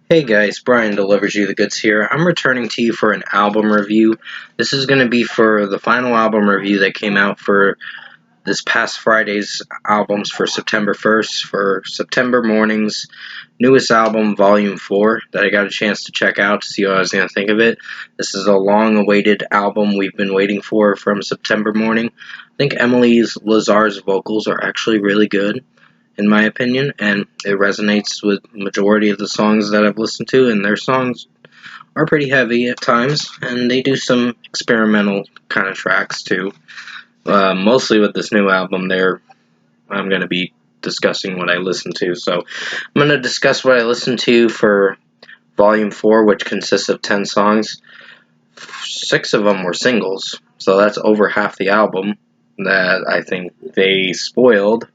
Hey guys, Brian delivers you the goods here. I'm returning to you for an album review. This is going to be for the final album review that came out for this past Friday's albums for September 1st, for September Mourning's newest album, Volume 4, that I got a chance to check out to see what I was going to think of it. This is a long-awaited album we've been waiting for from September Mourning. I think Emily Lazar's vocals are actually really good, in my opinion, and it resonates with majority of the songs that I've listened to, and their songs are pretty heavy at times, and they do some experimental kind of tracks too. Mostly with this new album, I'm going to be discussing what I listened to. So I'm going to discuss what I listened to for Volume 4, which consists of 10 songs. 6 of them were singles, so that's over half the album that I think they spoiled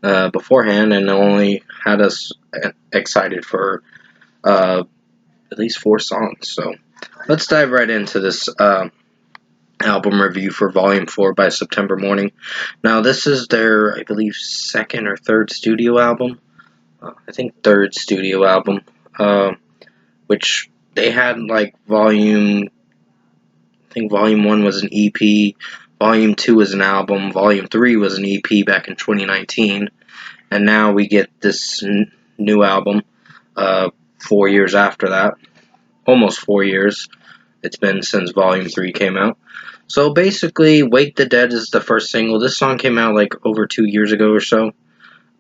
beforehand and only had us excited for at least 4 songs. So let's dive right into this album review for Volume 4 by September Mourning. Now, this is their, I believe, second or third studio album. I think third studio album, which they had like I think Volume 1 was an EP, Volume 2 was an album, Volume 3 was an EP back in 2019, and now we get this new album 4 years after that. Almost 4 years. It's been since Volume 3 came out. So basically, Wake the Dead is the first single. This song came out like over 2 years ago or so.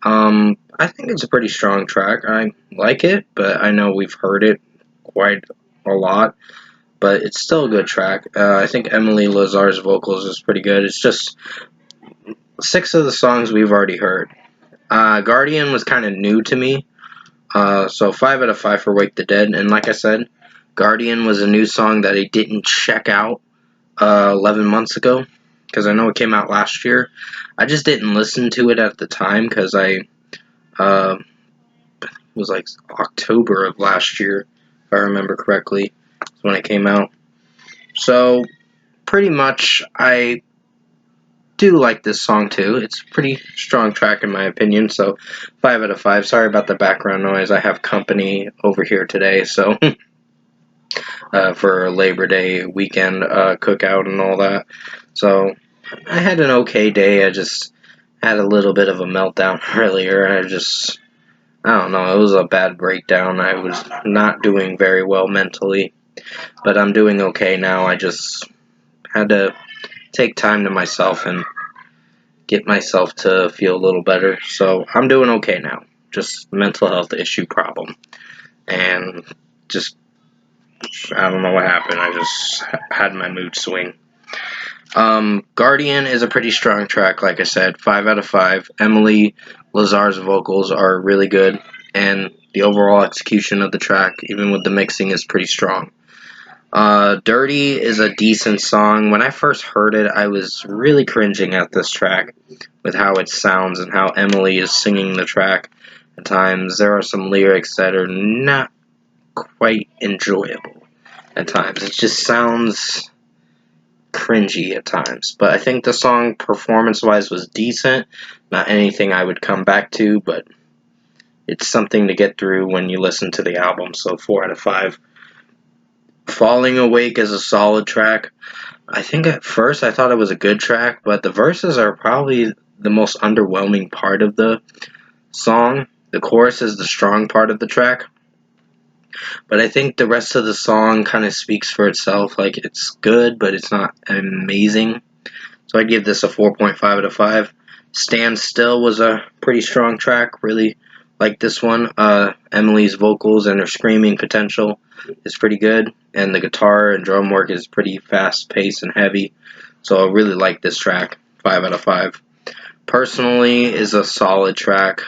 I think it's a pretty strong track. I like it, but I know we've heard it quite a lot. But it's still a good track. I think Emily Lazar's vocals is pretty good. It's just 6 of the songs we've already heard. Guardian was kind of new to me. So 5 out of 5 for Wake the Dead. And like I said, Guardian was a new song that I didn't check out 11 months ago, because I know it came out last year. I just didn't listen to it at the time because it was like October of last year, if I remember correctly, when it came out. So pretty much I do like this song too. It's a pretty strong track in my opinion, so 5 out of 5. Sorry about the background noise. I have company over here today, so for Labor Day weekend cookout and all that. So I had an okay day. I just had a little bit of a meltdown earlier. I don't know, it was a bad breakdown. I was not doing very well mentally, but I'm doing okay now. I just had to take time to myself and get myself to feel a little better. So I'm doing okay now. Just mental health issue problem. And just, I don't know what happened. I just had my mood swing. Guardian is a pretty strong track, like I said, 5 out of 5. Emily Lazar's vocals are really good, and the overall execution of the track, even with the mixing, is pretty strong. Dirty is a decent song. When I first heard it, I was really cringing at this track with how it sounds and how Emily is singing the track. At times, there are some lyrics that are not quite enjoyable at times. It just sounds cringy at times, but I think the song performance-wise was decent. Not anything I would come back to, but it's something to get through when you listen to the album, so 4 out of 5. Falling Awake is a solid track. I think at first I thought it was a good track, but the verses are probably the most underwhelming part of the song. The chorus is the strong part of the track, but I think the rest of the song kind of speaks for itself. Like, it's good, but it's not amazing. So I'd give this a 4.5 out of 5. Stand Still was a pretty strong track. Really like this one. Emily's vocals and her screaming potential is pretty good. And the guitar and drum work is pretty fast-paced and heavy. So I really like this track. 5 out of 5. Personally is a solid track.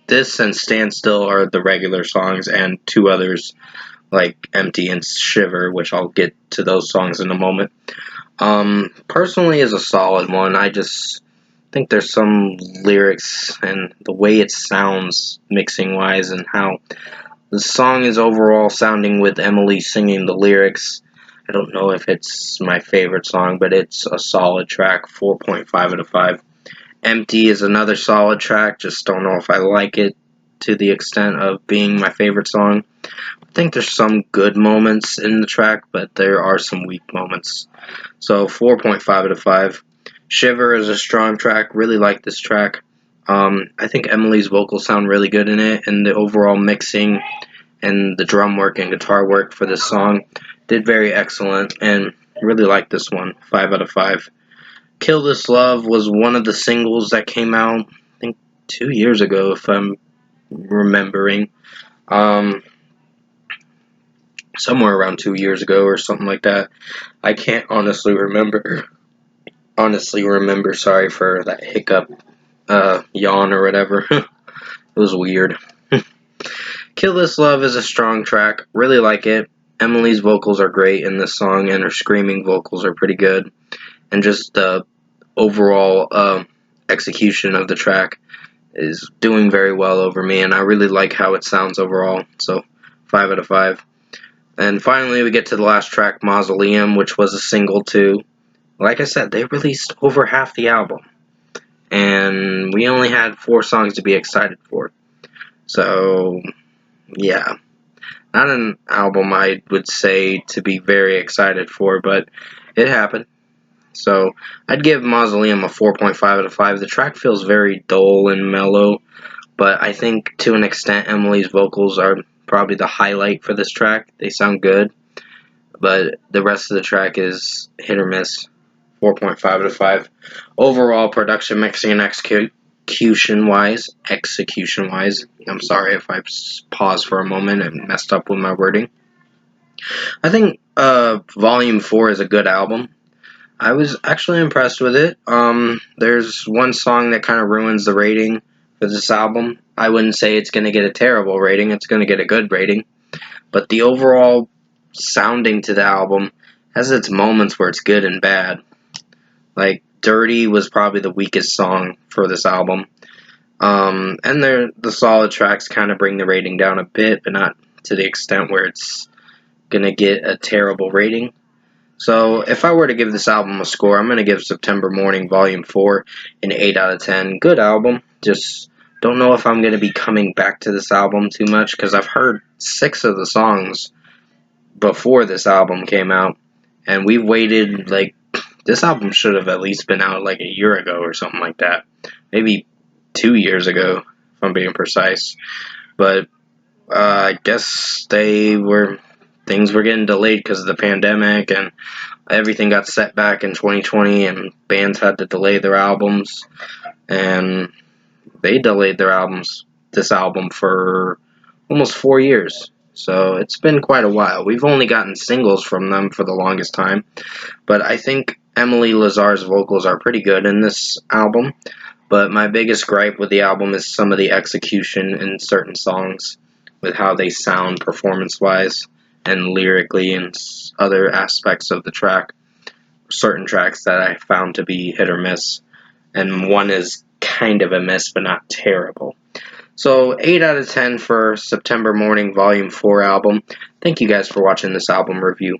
This and Stand Still are the regular songs, and 2 others like Empty and Shiver, which I'll get to those songs in a moment. Personally is a solid one. I just think there's some lyrics and the way it sounds mixing wise and how the song is overall sounding with Emily singing the lyrics. I don't know if it's my favorite song, but it's a solid track. 4.5 out of 5. Empty is another solid track. Just don't know if I like it to the extent of being my favorite song. I think there's some good moments in the track, but there are some weak moments. So 4.5 out of 5. Shiver is a strong track. Really like this track. I think Emily's vocals sound really good in it, and the overall mixing and the drum work and guitar work for this song did very excellent, and really like this one. 5 out of 5. Kill This Love was one of the singles that came out, I think, 2 years ago, if I'm remembering. Somewhere around 2 years ago or something like that. I can't honestly remember. Sorry for that hiccup, yawn or whatever. It was weird. Kill This Love is a strong track. Really like it. Emily's vocals are great in this song, and her screaming vocals are pretty good. And just the overall execution of the track is doing very well over me, and I really like how it sounds overall. So 5 out of 5. And finally, we get to the last track, Mausoleum, which was a single too. Like I said, they released over half the album, and we only had 4 songs to be excited for. So, yeah. Not an album I would say to be very excited for, but it happened. So, I'd give Mausoleum a 4.5 out of 5. The track feels very dull and mellow, but I think to an extent Emily's vocals are probably the highlight for this track. They sound good, but the rest of the track is hit or miss. 4.5 out of 5. Overall, production, mixing, and execution-wise, I'm sorry if I paused for a moment and messed up with my wording. I think Volume 4 is a good album. I was actually impressed with it. There's one song that kind of ruins the rating for this album. I wouldn't say it's going to get a terrible rating. It's going to get a good rating. But the overall sounding to the album has its moments where it's good and bad. Like, Dirty was probably the weakest song for this album. And the solid tracks kind of bring the rating down a bit, but not to the extent where it's going to get a terrible rating. So, if I were to give this album a score, I'm going to give September Mourning Volume 4 an 8 out of 10. Good album. Just don't know if I'm going to be coming back to this album too much, because I've heard 6 of the songs before this album came out, and we've waited, this album should have at least been out like a year ago or something like that. Maybe 2 years ago, if I'm being precise. But I guess things were getting delayed because of the pandemic, and everything got set back in 2020, and bands had to delay their albums, and they delayed this album for almost 4 years. So it's been quite a while. We've only gotten singles from them for the longest time, but I think Emily Lazar's vocals are pretty good in this album. But my biggest gripe with the album is some of the execution in certain songs, with how they sound performance-wise and lyrically and other aspects of the track. Certain tracks that I found to be hit or miss, and one is kind of a miss, but not terrible. So 8 out of 10 for September Mourning Volume 4 album. Thank you guys for watching this album review.